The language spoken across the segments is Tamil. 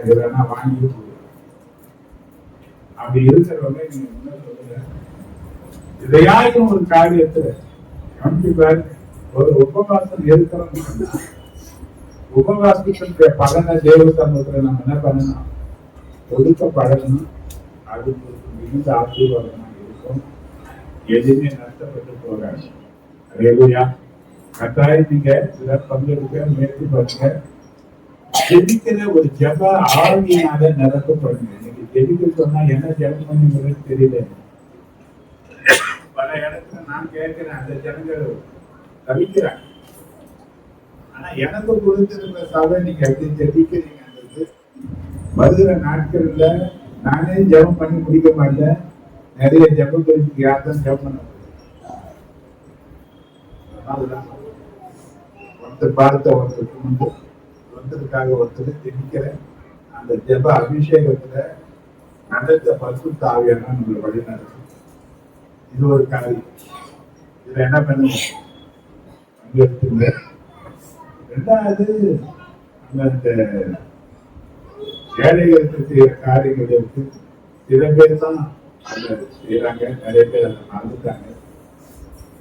இதெல்லாம் வாங்கி அப்படி இருக்கிறவங்க நீங்க என்ன சொல்லுங்க, இதையாயும் ஒரு காரியத்துல கண்டிப்பார் ஒரு உபவாசம் இருக்கிறோம். உபவாசத்தினுடைய பலனை தேவ சமூகத்துல நம்ம என்ன பண்ணணும், ஒதுக்க பழகணும். அது மிகுந்த ஆசீர்வாதமா இருக்கும். எதுவுமே நஷ்டப்பட்டு போகாது. அல்லேலூயா. கட்டாயம் நீங்க சிலர் பங்கெடுக்க முயற்சி பண்ணுங்க. ஜெபிக்கிற ஒரு ஜெப ஆவியினால நிரப்பப்படுங்க. நீங்க ஜெபிக்க சொன்னா என்ன ஜெபம் பண்ணி தெரியல. பல இடத்துல நான் கேட்கிறேன், அந்த ஜனங்கள் தவிக்கிறாங்க. ஆனா எனக்கு கொடுத்திருந்த சபை நீங்க எப்படி ஜெபிக்கிறீங்க வருகிற நாட்கள்ல நானே ஜெபம் பண்ணி முடிக்க மாட்டேன். நிறைய ஜெபம் தெரிஞ்சு யார்தான் ஜெபம் பண்ண ஒருத்தர் பார்த்த ஒருத்தருக்கு வந்து ஒருத்தருக்காக ஒருத்தர் ஜெபிக்கிற அந்த ஜெப அபிஷேகத்துல நடத்த பரிசுத்த ஆவியானவர் நம்மளை வழி நடக்கும். இது ஒரு காரியம். இதுல என்ன பண்ணுங்க, பங்கெடுத்துங்க. ரெண்டாவது, அந்த ஏழைகளுக்கு செய்யற காரியங்களுக்கு சில பேர் தான் அதை செய்யறாங்க, நிறைய பேர் அதை மறந்துட்டாங்க.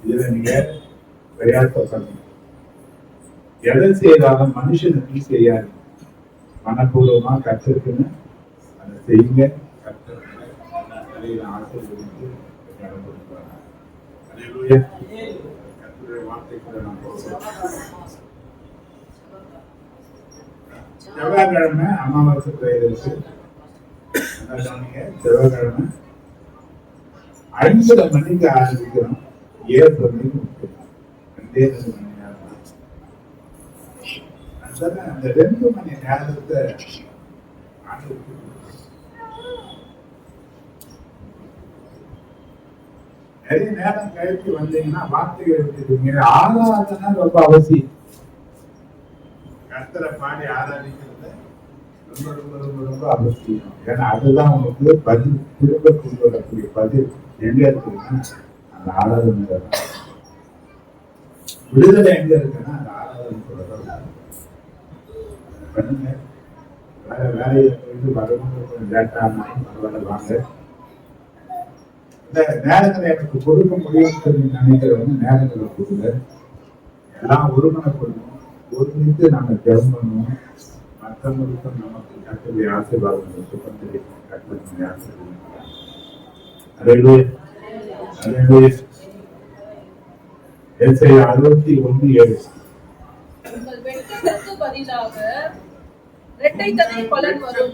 இதுல நீங்க பிரயாசப்படுங்க. எதை செய்தாலும் மனுஷனுக்கு செய்யாது, மனப்பூர்வமா கற்றுக்குன்னு அதை செய்யுங்க. கற்றுடைய ஆசீர்வதித்து கொடுப்பாங்க. கற்றுடைய வார்த்தைக்குள்ள நம்ம செவ்வாய்க்கிழமை அமாவாசை பிரேயர் இருக்கு. செவ்வாய்க்கிழமை 5:30 மணிக்கு ஆரம்பிக்கிறோம். 7 மணிக்கு முடிக்கிறோம். 2 மணி நேரம். அந்த 2 மணி நேரத்தை நிறைய நேரம் கழிச்சு வந்தீங்கன்னா வார்த்தைகள் எடுத்துக்கீங்க. ஆராதனை ரொம்ப அவசியம். கர்த்தரை பாடி ஆராதிக்கிறது ரொம்ப ரொம்ப ரொம்ப ரொம்ப அவசியம். ஏன்னா அதுதான் உங்களுக்கு பதில், திரும்ப கொண்டு வரக்கூடிய பதில் எங்க இருக்குன்னா அந்த ஆராதனை. விடுதலை எங்க இருக்குன்னா அந்த ஆராதனை சொல்றதான் பண்ணுங்க. வேற வேலையை போயிட்டு வரவங்க கொஞ்சம் லேட்டான பரவாயில்ல வாங்க. இந்த நேரங்களை எனக்கு கொடுக்க முடியும்னு சொல்லி நினைக்கிறவங்க நேரங்களை கொடுங்க. எல்லாம் ஒருமனப்படணும். ஒருமித்து நாம ஜெபம் பண்ணுவோம். மற்றவங்களுக்கும் நமக்கு கர்த்தருடைய ஆசீர்வாதங்களை சுகத்திலே கர்த்தருடைய ஆசீர்வாதம். அல்லேலூயா. அல்லேலூயா. ஏசாயா 61:7. உங்கள் வெட்கத்திற்கு பதிலாக இரட்டைத்தனை பலன் வரும்.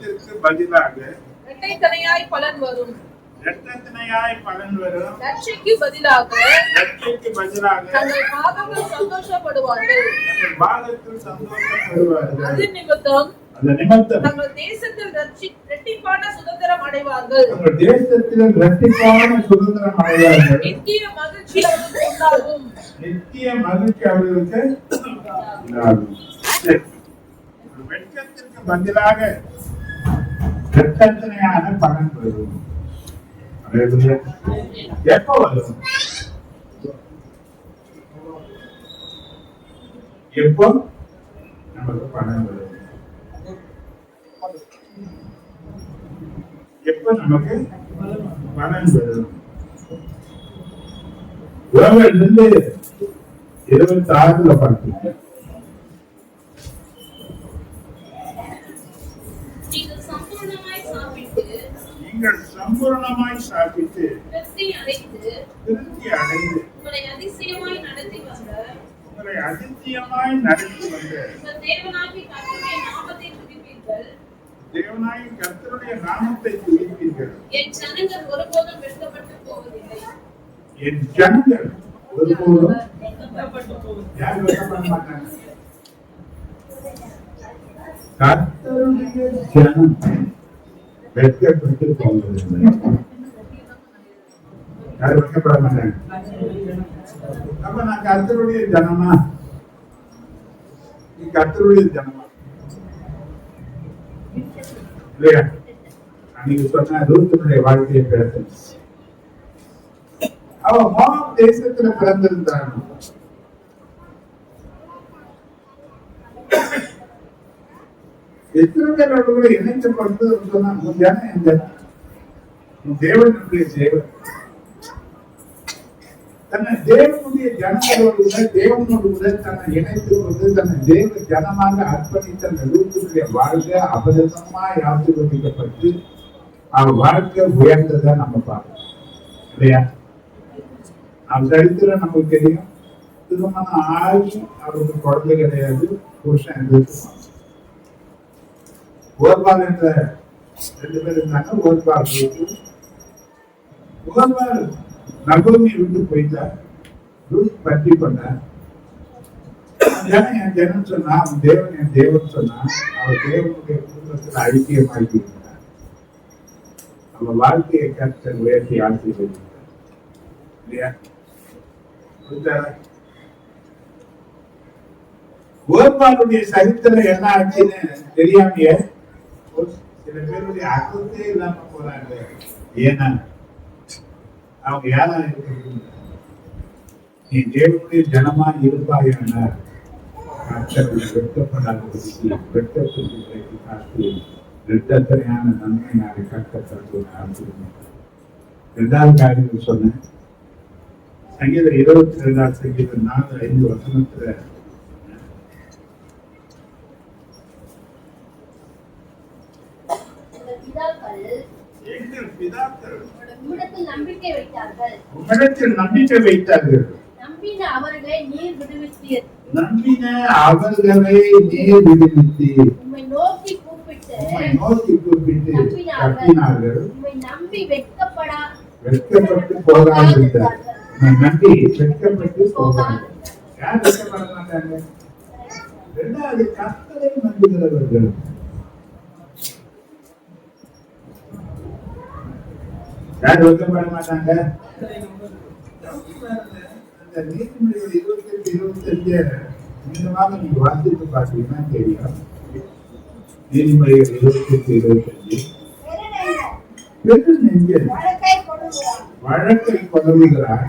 இரட்டைத்தனையாய் பலன் வரும். ரட்சைக்கு பதிலாக தங்கள் பாதங்கள் சந்தோஷப்படுவார்கள். அது நிமித்தம் தங்கள் தேசத்தில் இரட்டிப்பான சுதந்திரம் அடைவார்கள். நித்திய மகிழ்ச்சி அவர்களுக்கு உண்டாகும். நித்திய மகிழ்ச்சி அவர்களுக்கு வெட்கத்திற்கு பதிலாக இரட்டத்தனையான பலன் வரும். எப்ப வரும்? எப்போ நமக்கு பணம் வரும்? எப்ப நமக்கு பணம் வரும்? 26 பார்த்தீங்க. நீங்கள் சம்பூர்ணமாய் சாப்பிட்டு திருப்தி அடைந்து உங்களை அதிசயமாய் நடத்தி வந்த தேவனாகிய கர்த்தருடைய நாமத்தை துதிப்பீர்கள். என் ஜனங்கள் ஒருபோதும் வெட்கப்பட்டு போவதில்லை. என் ஜனங்கள் ஒருபோதும் வெட்கப்பட்டு போவதில்லை. யார் வெட்கப்பட மாட்டாங்க? கர்த்தருடைய ஜனம் வெட்கப்பட்டு போவதில்லை. யாரும் வெட்கப்பட மாட்டாங்க. அப்ப நான் கர்த்தருடைய ஜனமா? நீ கர்த்தருடைய ஜனமா இல்லையா? அன்னைக்கு சொன்ன ரூத்துடைய வாழ்க்கையை பேச அவ மோவாப் தேசத்துல பிறந்திருந்தாங்க. எத்தனை பேரோட கூட இணைக்கப்பட்டு சொன்னா உன் ஜனம் என் ஜனம், உன் தேவனுடைய சேவன். தன்னை தேவனுடைய ஜனங்களோடு கூட தேவனோடு கூட தன்னை இணைத்துக் கொண்டு தன்னை தேவ ஜனமாக அர்ப்பணித்த அந்த லூத்துடைய வாழ்க்கை அபரிதமாய் ஆசீர்வதிக்கப்பட்டு அவர் வாழ்க்கை உயர்ந்ததை நம்ம பார்க்கணும் இல்லையா? அவர் சரித்திரம் நமக்கு தெரியும். திருமணம் ஆகி அவருக்கு குழந்தை கிடையாது, புருஷன் எதிர்த்து ஓர்பால் என்ற 2 பேர் இருந்தாங்க. ஓர்பால் நகோமி விட்டு போயிட்டார். பற்றி பண்ணார். என் ஜனம் சொன்னா, அவன் தேவன் என் தேவன் சொன்னா, அவர் தேவனுடைய குடும்பத்தில் ஐக்கியமாக்கி இருந்தார். அவன் வாழ்க்கையை கர்த்தர் உயர்த்தி ஆசீர்வதித்தார் இல்லையா? ஓர்பாலுடைய சரித்திரம் என்ன ஆச்சுன்னு தெரியாமையே சில பேருடைய அர்த்தத்தே இல்லாம போறாங்க. ஏன்னா அவங்க யாரா இருக்கிறது? நீ தேவனுடைய ஜனமா இருப்பாயான வெட்கப்படாதபடிக்கு வெட்கத்துக்கு காட்டி இரட்டத்தனையான நன்மை நாளை கட்டப்பட்டு. 2வது காரியம் சொன்னேன். சங்கீதம் 22 சங்கீதம் 4-5 வசனத்துல உம்மிடத்தில் நம்பிக்கை வைத்தார்கள். நம்பின அவர்களை நீர் விடுவித்தீர். உம்மை நோக்கி கூப்பிட்டு நம்பினார்கள். உம்மை நம்பி வெட்கப்பட்டு போகாதிருந்தார்கள். நம்பி வெட்கப்பட்டு போகாதிருந்தார்கள். யார் வெட்கப்பட மாட்டாங்க? 2வது கர்த்தரை நம்புகிறவர்கள். யார் வெட்கப்பட மாட்டாங்க? நீதிமொழிகள் 28-25 இந்த மாதிரி நீங்க வாசித்து பார்த்தீங்கன்னா தெரியும். நீதிமொழிகள் 28-25 வழக்கை கொடருகிறார்,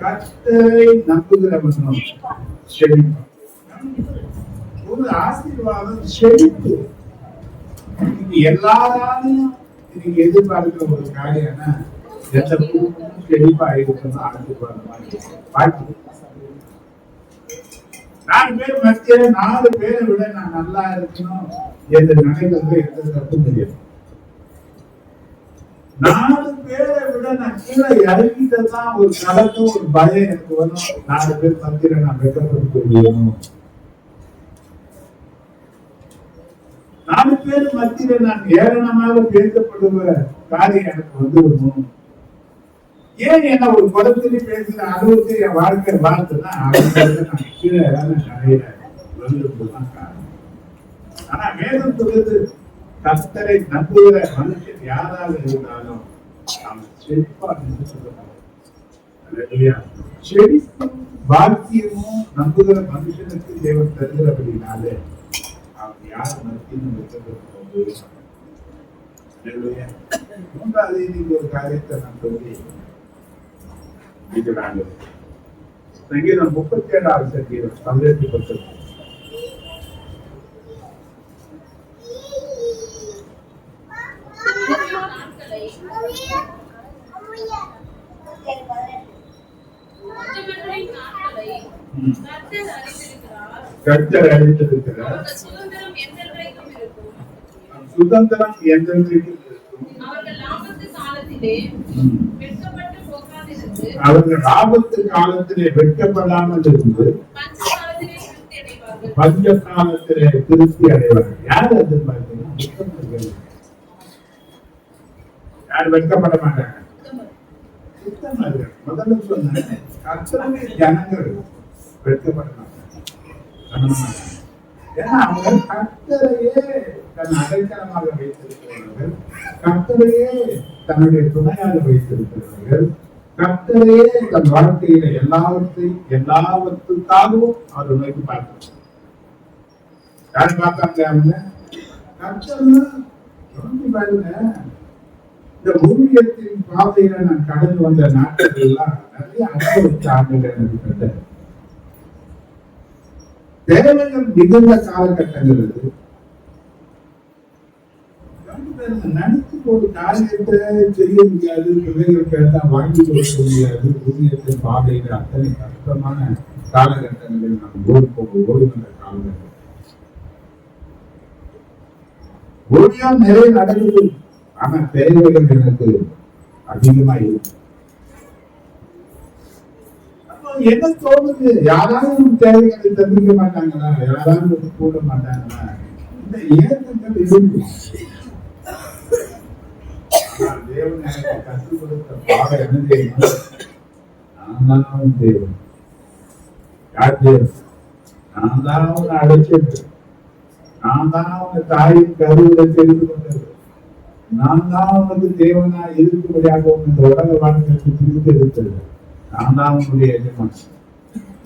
கர்த்தரை நம்புகிறவனும் செழிப்பான். ஒரு ஆசீர்வாதம் செழிப்பு. எல்லாராலையும் நீங்க எதிர்பார்க்கிற ஒரு காரியம்னா எந்த குடும்பமும் செழிப்பா இருக்கணும். ஆசீர்வாதமா பாட்டு 4 பேர் மத்தியில 4 பேரை விட நான் நல்லா இருக்கணும் என்று நினைக்கிறது எந்த தப்பும் தெரியாது. 4 பேரை விட நான் கீழே இறங்கிட்டதான் ஒரு கலக்கம், ஒரு பயம் எனக்கு வரும். 4 பேர் மத்தியில நான் வெட்கப்பட்டு கொள்ளணும். 4 பேர் மத்தியில நான் ஏளனமாக பேசப்படுவ காரியம் எனக்கு வந்துடணும். ஏன் என்ன ஒரு படத்துல பேசுற அளவுக்கு என் வாழ்க்கை வாழ்த்துனா நான் கீழே நிறைய வந்துதான் காரணம். ஆனா வேதம் சொல்றது கர்த்தரை நம்புகிற மனுஷன் யாராக இருந்தாலும் அவன் செழிப்பா செழிப்பும் பாக்கியமும் நம்புகிற மனுஷனுக்கு தேவன் தருகிறபடினாலே அவன் யார் மத்தியும் வெட்கப்பட்டு. 3வது நீங்க ஒரு காரியத்தை நான் சொல்லி சங்கீதம் 37 சங்கீதம் 18 கர்த்தர் அறிந்திருக்கிறார். சுதந்திரம் என்றென்றைக்கும் இருக்கும். அவர்கள் ஆபத்து காலத்திலே வெட்கப்படாமல் இருந்து பஞ்ச காலத்திலே திருப்தி அடைவார்கள். யார் எதிர்பார்க்கிறீங்க? யார் வெட்கப்பட மாட்டாங்க? முதல்ல சொன்ன கர்த்தருடைய ஜனங்கள் வெட்கப்பட மாட்டாங்க. ஏன்னா அவங்க கர்த்தரையே தன் அடைக்கலமாக வைத்திருக்கிறவர்கள், கர்த்தரையே தன்னுடைய துணையாக வைத்திருக்கிறவர்கள், கர்த்தரையே தன் வாழ்க்கையில எல்லாவற்றுக்காகவும் அவர் நோக்கி பார்த்தார். யாரு பார்த்தாங்க? அவங்க கர்த்தர் பாருங்க. இந்த ஊழியத்தின் பாதையில நான் கடந்து வந்த நாட்கள் எல்லாம் நிறைய அனுபவிச்ச ஆண்டுகள் இருக்கிறது. தேவைகள் மிகுந்த காலகட்டங்கள் இது. நினைச்சு ஒரு காரியத்தை செய்ய முடியாது, பிள்ளைகள் கேட்டா வாங்கி கொடுக்க முடியாது, ஊதியத்தை பாதையில அத்தனை கஷ்டமான காலகட்டங்களில் நாம் ஓடுகின்ற காலகட்டம். ஊழியம் நிறைய நடக்குது, ஆனா தேவைகள் எனக்கு அதிகமா இருக்கு. என்ன தோணுது, யாராவது தேவைகளை தந்திக்க மாட்டாங்களா, யாராவது கூட மாட்டாங்களா, இந்த ஏக்கங்கள் இருக்கு. தேவன் எனக்கு கற்றுக் கொடுத்த பாடம் என்ன தெரியுமா? நான் தான் தேவன். யார் தேவன்? நான் தான் அவனை அழைச்சது, நான் தான் அவனை தாயின் கருவில தெரிந்து கொண்டது, நான் தான் அவனுக்கு தேவனா இருக்கும்படியாக இந்த உலக வாழ்க்கைக்கு பிரித்து இருக்கிறது. நான் தான் உன்னுடைய எஜமான்.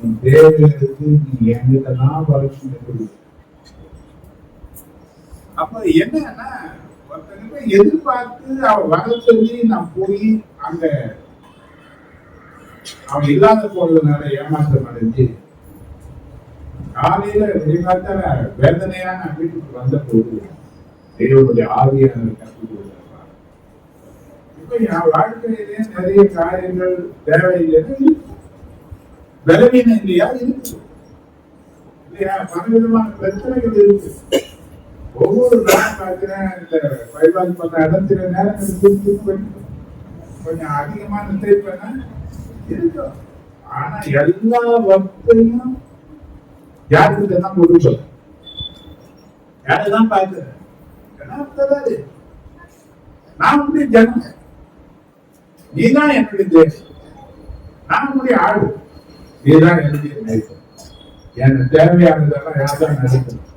உன் தேவைகளுக்கு நீ என்கிட்ட தான் வளர்ச்சி. அப்ப என்னன்னா, ஒருத்தங்க எதிர்பார்த்து அவன் வர சொல்லி நான் போய் அங்க அவன் இல்லாத போறதுனால ஏமாற்றம் அடைஞ்சு காலையில வெளிநாட்டால வேதனையான வீட்டுக்கு வந்த போது தேவனுடைய ஆவியானவர் கற்றுக் கொடுத்தார். இப்ப என் வாழ்க்கையிலே நிறைய காரியங்கள் தேவையில்லைன்னு பலவீனம் இல்லையா இருக்கு இல்லையா, பலவிதமான பிரச்சனைகள் இருக்கு. ஒவ்வொரு நாளும் பார்க்கிறேன், இந்த பைபால் பண்ண இடத்துல நேரங்கள் கொஞ்சம் அதிகமான நினைப்பேன்னா இருக்கும். ஆனா எல்லா வகையும் யாருக்கு தான் கொடுக்கும், யாருதான் பார்க்கிறேன். நான் உன்னுடைய ஜனம், நீதான் என்னுடைய தேசம், நான் உன்னுடைய ஆடு, நீதான் என்னுடைய நேசம். எனக்கு தேவையானதெல்லாம் யார்தான் நடக்கணும்,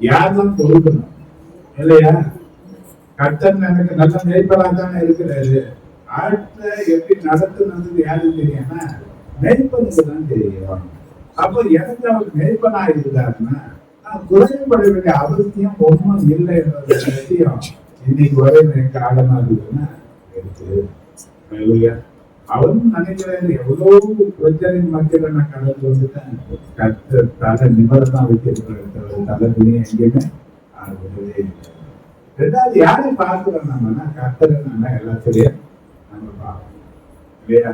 யார்தான் கொடுக்கணும் இல்லையா? கர்த்தர் எனக்கு நல்ல மேய்ப்பலா தானே இருக்கிறாரு. ஆட்டை எப்படி நடத்துனது யாருக்கு தெரியும்னா மேய்ப்பனுக்கு தான் தெரியும். அப்ப எனக்கு அவர் மேய்ப்பனா இருந்தாருன்னா நான் குறைபட வேண்டிய அவசியம் ஒன்றும் இல்லை என்ற விஷயம் இன்னைக்கு வரை எனக்கு ஆழமா இருக்குன்னா இருக்கு. அவரும் நினைக்கிறாரு, எவ்வளவு பிரச்சனை மத்தியில நான் கடந்து வந்துட்டேன், கர்த்தர் தலை நிமிடம் வைத்திருக்கிற தலை துணி எங்கேயுமே ஆடுவதே இல்லை. ரெண்டாவது யாரை பார்க்கிறோம் நம்மனா கர்த்தரை நம்ம எல்லாத்திலையும் நம்ம பார்க்கணும் இல்லையா?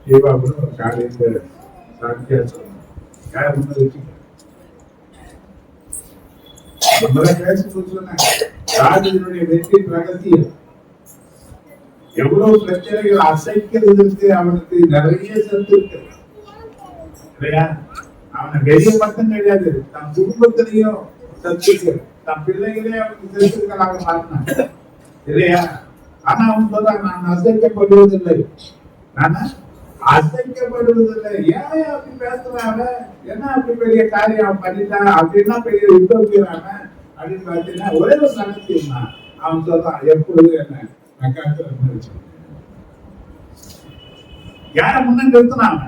சிவா கூட ஒரு காரியத்தை சாட்சியா சொல்லணும். யார் முன்ன வச்சுக்க பேசும்போது சொன்னாங்க, ராஜனுடைய வெற்றி ரகசியம் எவ்வளவு பிரச்சனைகள் அசைக்கிறதுக்கு அவனுக்கு நிறைய சத்து இருக்கு இல்லையா? அவனை வெளியே மட்டும் கிடையாது, தன் குடும்பத்திலையும் சத்து இருக்கு, தன் பிள்ளைகளே அவனுக்கு சத்துக்களாக மாறினான் இல்லையா? ஆனா அவன் சொல்றான், நான் அசைக்கப்படுவதில்லை, நான் அசைக்கப்படுவதில்லை. ஏன் அப்படி பேசுறாங்க? என்ன அப்படி பெரிய காரியம் பண்ணிட்டான், அப்படின்னா பெரிய யுத்தம் அப்படின்னு பார்த்தீங்கன்னா ஒரே ஒரு ரகசியம் தான். அவன் சொல்றான், எப்பொழுது என்ன யார முன்ன நிறுத்தினாங்க?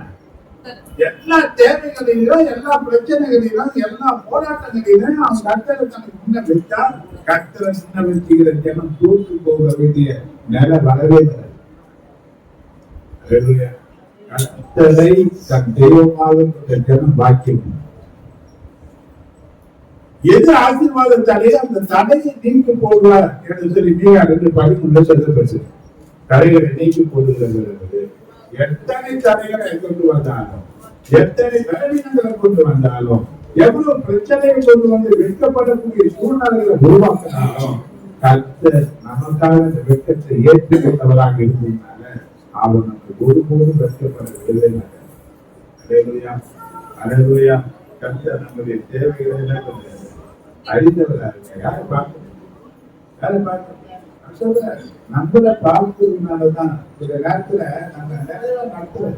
எல்லா தேவைகளிலும், எல்லா பிரச்சனைகளிலும், எல்லா போராட்டங்களிலும் அவன் கர்த்தரை தனக்கு முன்ன வச்சா கர்த்தரை முன்ன வச்சுக்கிற ஜனம் தோற்று போக வேண்டிய நிலை வரவே வராது. கர்த்தரை தன் தெய்வமாக ஜனம் பாக்கியம். எது ஆசீர்வாத தடையை அந்த தடையை நீக்கி போடுவார் என்று சொல்லி நீங்க 2:13 சொல்லப்பட்டு தடைகளை நீக்கி போடுகிறது. எத்தனை தடைகளை கொண்டு வந்தாலும், எத்தனை பலவீனங்களை கொண்டு வந்தாலும், எவ்வளவு பிரச்சனையை கொண்டு வந்து வெட்கப்படக்கூடிய சூழ்நிலைகளை உருவாக்கினாலும் கர்த்தர் நமக்காக இந்த வெட்கத்தை ஏற்றுக்கொண்டவராக இருந்ததுனால அவர் நமக்கு ஒருபோதும் வெட்கப்படவில்லை. அல்லேலூயா, அல்லேலூயா. கர்த்தர் நம்முடைய தேவைகளை எல்லாம் அறிந்தவராக யாரை பார்க்க நம்மள பார்க்கிறதுனாலதான் சில நேரத்துல நம்ம நிறைய நடத்துறோம்.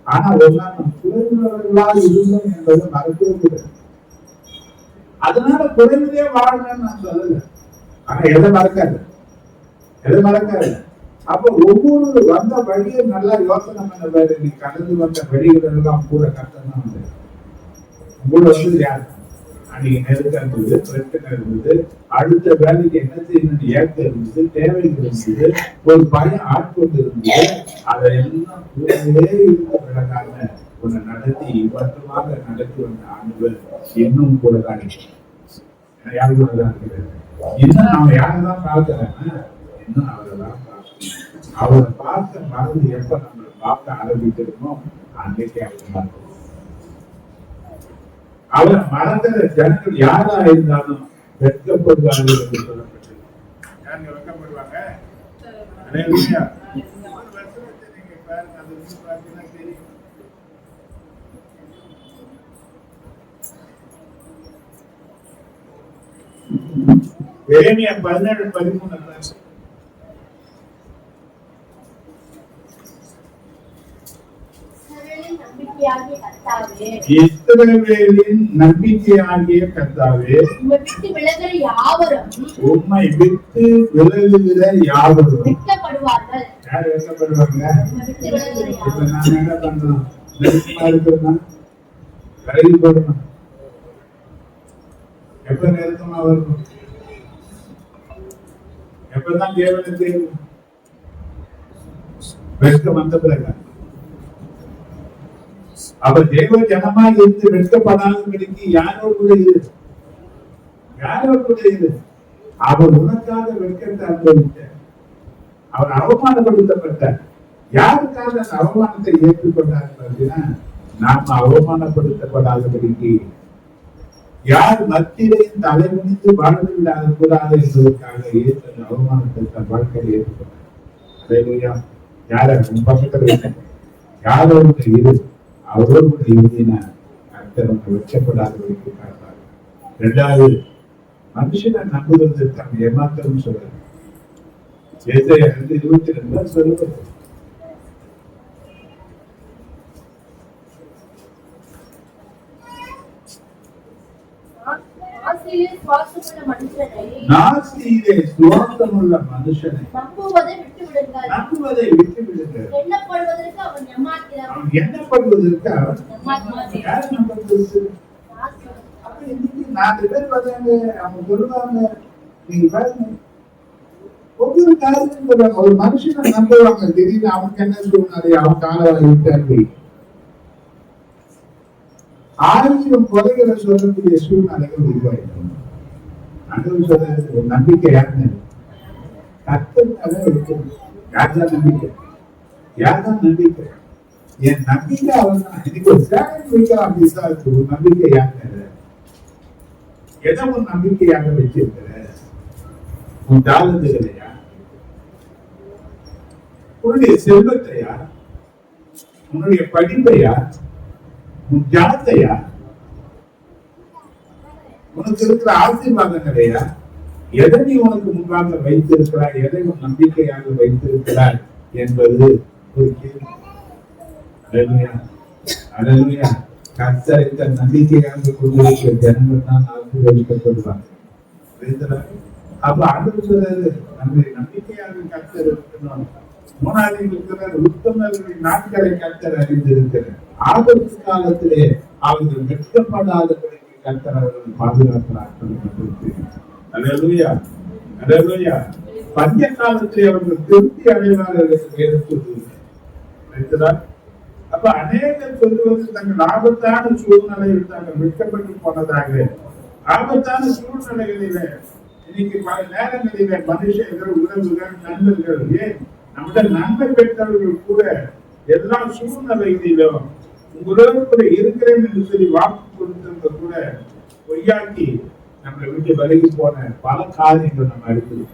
ஆனா ஒரு நாள் நம்ம குறைந்தவர்களாக இருந்தோம் என்பதை மறக்கிறது. அதனால குறைந்ததே வாழணும்னு நான் சொல்லல. ஆனா எதை மறக்காது, எதை மறக்காது. அப்ப ஒவ்வொரு வந்த வழியை நல்லா யோசனை பண்ண, நீ கடந்து வந்த வழிகள் எல்லாம் கூட கஷ்டம் வந்து கூட வந்து யாரு அன்னைக்கு நெருக்கம் இருந்தது, பிரச்சனை இருந்தது, அடுத்த வேலைக்கு என்ன செய்யணும் ஏற்க இருந்தது, தேவைகள் இருந்தது, ஒரு பயம் ஆட்கொண்டு இருந்தது. அதையெல்லாம் கூடவே இருந்த விளக்காம உன்னை நடத்தி மட்டுமாக நடத்தி வந்த ஆண்டவர் இன்னும் கூட காணிக்க யாரு கூட தான் இருக்கிறாரு. இன்னும் நம்ம யாரைதான் பார்க்கிறேன்னா இன்னும் அவரை தான் பார்க்கணும். அவரை பார்த்த மறந்து எப்ப நம்மளை பார்க்க ஆரம்பிக்கிறோமோ அன்றைக்கே அவர் பார்க்கணும். அவரை மறந்துற ஜனங்கள் யாரா இருந்தாலும் வெட்கப்படுவார்கள் என்று சொல்லப்பட்டது. யாருங்க வெட்கப்படுவாங்க? அல்லேலூயா. ஒரு வசனத்தை நீங்க பாருங்க, அது வந்து பார்த்தீங்கன்னா தெரியும். எரேமியா 17:13. இஸ்ரவேலின் நம்பிக்கையாகிய கர்த்தாவே, உம்மை விட்டு விலகுகிற யாவரும் வெட்கப்படுவார்கள். யார் வெட்கப்படுவாங்க? இப்ப நான் என்ன பண்றோம்? நெருக்கமா இருக்கிறோம்னா விலகி போடணும். எப்ப நெருக்கமா வரணும்? எப்பதான் தேவனை தேவை? வெட்கம் வந்த பிறகு. அவர் தேவ ஜனமா இருந்து வெட்கப்படாதபடிக்கு யாரோடு கூட இரு, யாரோடு கூட இரு. அவர் உனக்காக வெட்கத்தை அனுபவித்தார். அவர் அவமானப்படுத்தப்பட்டார். யாருக்காக அந்த அவமானத்தை ஏற்றுக்கொண்டார் அப்படின்னா, நாம் அவமானப்படுத்தப்படாதபடிக்கு, யார் மத்தியிலையும் தலைமுனித்து வாழ்ந்து விடாத கூடாது என்பதற்காக ஏற்ற அவமானத்தை தன் வாழ்க்கையை ஏற்றுக்கொண்டார். அல்லேலூயா. யார பக்கத்தில் யாரோடு இரு, அவரோடு இருந்தினா கர்த்தர் வெட்கப்படாதபடிக்கு காப்பார். இரண்டாவது, மனுஷனை நம்புவதற்கு ஏமாத்தம் சொல்றாரு. ஏசாயா 2:22 சொல்லுவது. நாசியிலே சுவாசமுள்ள மனுஷனை நம்புவதை விட்டு விடுங்கள். எண்ணப்படுவதற்கு அவன் எண்ணப்படுவதற்கு யார் நம்புவது? அப்ப இன்னைக்கு 4 பேர் வந்தாங்க, அவங்க சொல்லுவாங்க, நீங்க பாருங்க, ஒவ்வொரு காரணம் சொல்றாங்க. ஒரு மனுஷனை நம்புவாங்க. திடீர்னு அவனுக்கு என்ன சூழ்நிலை, அவன் காலவாரி விட்டாரு. 1000 கொலைகளை சொல்லக்கூடிய சூழ்நிலைகள் உருவாயிருக்கும். அன்று சொல்றது ஒரு நம்பிக்கை யாருன்னு கர்த்தருக்காக இருக்கும். யார்தான் நம்பிக்கை? யார்தான் நம்பிக்கை? என் நம்பிக்கை அவன் தான். இன்னைக்கு ஒரு சேனல் வைக்கலாம் விசாரிச்சு ஒரு நம்பிக்கை யாருன்னு எதை ஒரு நம்பிக்கையாக வச்சிருக்கிற? உன் தாளந்துகளையா? உன்னுடைய செல்வத்தையா? உன்னுடைய படிப்பையா? உன் ஜனத்தையா? உனக்கு இருக்கிற ஆசீர்வாதங்களையா? எதை நீ உனக்கு முன்பாக வைத்திருக்கிறாய்? எதை உன் நம்பிக்கையாக வைத்திருக்கிறாய் என்பது ஒரு கேள்வி. அல்லேலூயா. அல்லேலூயா. கர்த்தரை தன் நம்பிக்கையாக கொண்டிருக்கிற ஜனங்கள் தான் ஆசீர்வதிக்கப்படுவாங்க. அப்ப ஆண்டவர் சொல்றாரு, நம்முடைய நம்பிக்கையாக கர்த்தர் இருக்கணும். மூணாவது இருக்கிற உத்தமர்களின் நாட்களை கர்த்தர் அறிந்திருக்கிறார். ஆபத்து காலத்திலே அவர்கள் வெட்கப்படாதபடிக்கு கர்த்தர் அவர்கள் பாதுகாக்கிறார்கள். அல்லேலூயா. அல்லேலூயா. பஞ்ச காலத்திலே அவர்கள் திருப்தி அடைவார்கள் என்று வேதம் சொல்லுகிறார். அப்ப அநேகர் சொல்லுவது தங்கள் ஆபத்தான சூழ்நிலையில் தாங்கள் வெட்கப்பட்டு போனதாக. ஆபத்தான சூழ்நிலைகளில இன்னைக்கு பல நேரங்களில மனுஷர்கள், உறவுகள், நண்பர்கள், ஏன் நம்முடைய நன்மை பெற்றவர்கள் கூட எல்லா சூழ்நிலைகளிலும் உங்களோடு கூட இருக்கிறேன் என்று சொல்லி வாக்கு கொடுத்தவங்க கூட பொய்யாக்கி நம்மளை விட்டு விலகி போன பல காரியங்கள் நம்ம அறிக்கிறோம்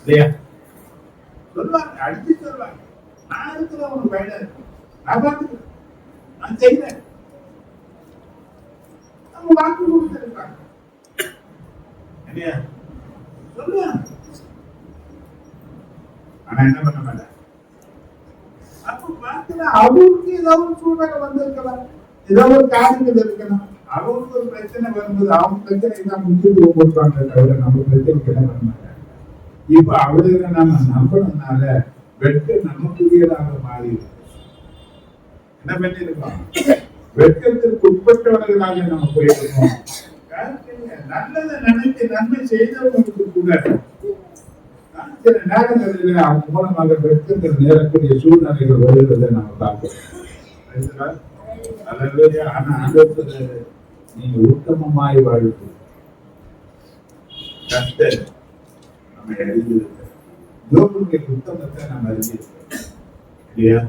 இல்லையா? சொல்லுவாங்க, அடிச்சு சொல்லுவாங்க, நான் இருக்கிற ஒரு பயனர், நான் பார்த்துக்கிறேன், நான் செய்யறேன். நம்ம வாக்கு கொடுத்திருக்காங்க இல்லையா? சொல்லுவாங்க. ஆனா என்ன பண்ண மாட்டேன். அப்ப பார்த்தா அவருக்கு ஏதாவது ஒரு சூழ்நிலை வந்திருக்கலாம், ஏதாவது ஒரு காரியங்கள் இருக்கணும். அவருக்கு ஒரு பிரச்சனை வரும்போது அவங்க பிரச்சனை தான் முக்கியத்துவம் கொடுப்பாங்க தவிர நம்ம பிரச்சனைக்கு என்ன பண்ண மாட்டாங்க. இப்ப அவர்களை நாம நம்பணும்னால வெட்க நமக்குரியதாக மாறி என்ன பண்ணிருக்கோம்? வெட்கத்திற்கு உட்பட்டவர்களாக நம்ம போயிருக்கோம். நல்லதை நினைத்து நன்மை செய்தவங்களுக்கு கூட சில நேரங்களில் அவங்க மூலமாக வெட்கத்தில் நேரக்கூடிய சூழ்நிலைகள் வருகிறதை நம்ம பார்க்கிறோம். ஆனா நீங்க உத்தமமாய் வாழ்வு கர்த்தர் நம்ம அறிந்திருக்கிறோம். யோபுடைய உத்தமத்தை நம்ம அறிந்திருக்கிறோம் இல்லையா?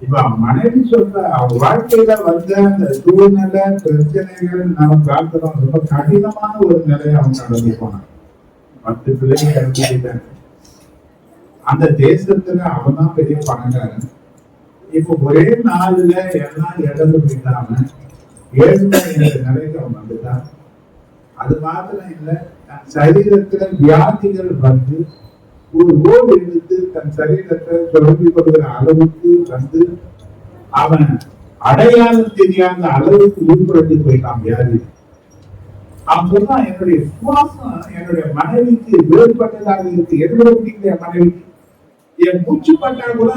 இப்ப அவன் மனைவி சொல்ற அவன் வாழ்க்கையில வந்த அந்த சூழ்நிலை பிரச்சனைகள் நம்ம பார்க்கிறோம். ரொம்ப கடினமான ஒரு நிலையை அவன் கடந்து போனான். 10 பிள்ளைங்க இறந்துட்டாங்க. அந்த தேசத்துல அவன் தான் பெரிய பணக்காரன். இப்ப ஒரே நாள்ல எல்லாம் இழந்து போயிட்டாம ஏழ்மை என்ற நிலைக்கு அவன் வந்துட்டான். அது மாத்திரம் இல்ல, தன் சரீரத்துல வியாதிகள் வந்து ஒரு ஓடு எடுத்து தன் சரீரத்தை தொடர்பு கொள்கிற அளவுக்கு வந்து அவன் அடையாளம் தெரியாத அளவுக்கு உட்படுத்தி போயிட்டான் வியாதி. அவன் சொன்னா என்னுடைய சுவாசம் என்னுடைய மனைவிக்கு வேறுபட்டதாக இருக்கு. எதுவும் பிடிக்கல என் மனைவிக்கு. என் மூச்சு பட்டா கூட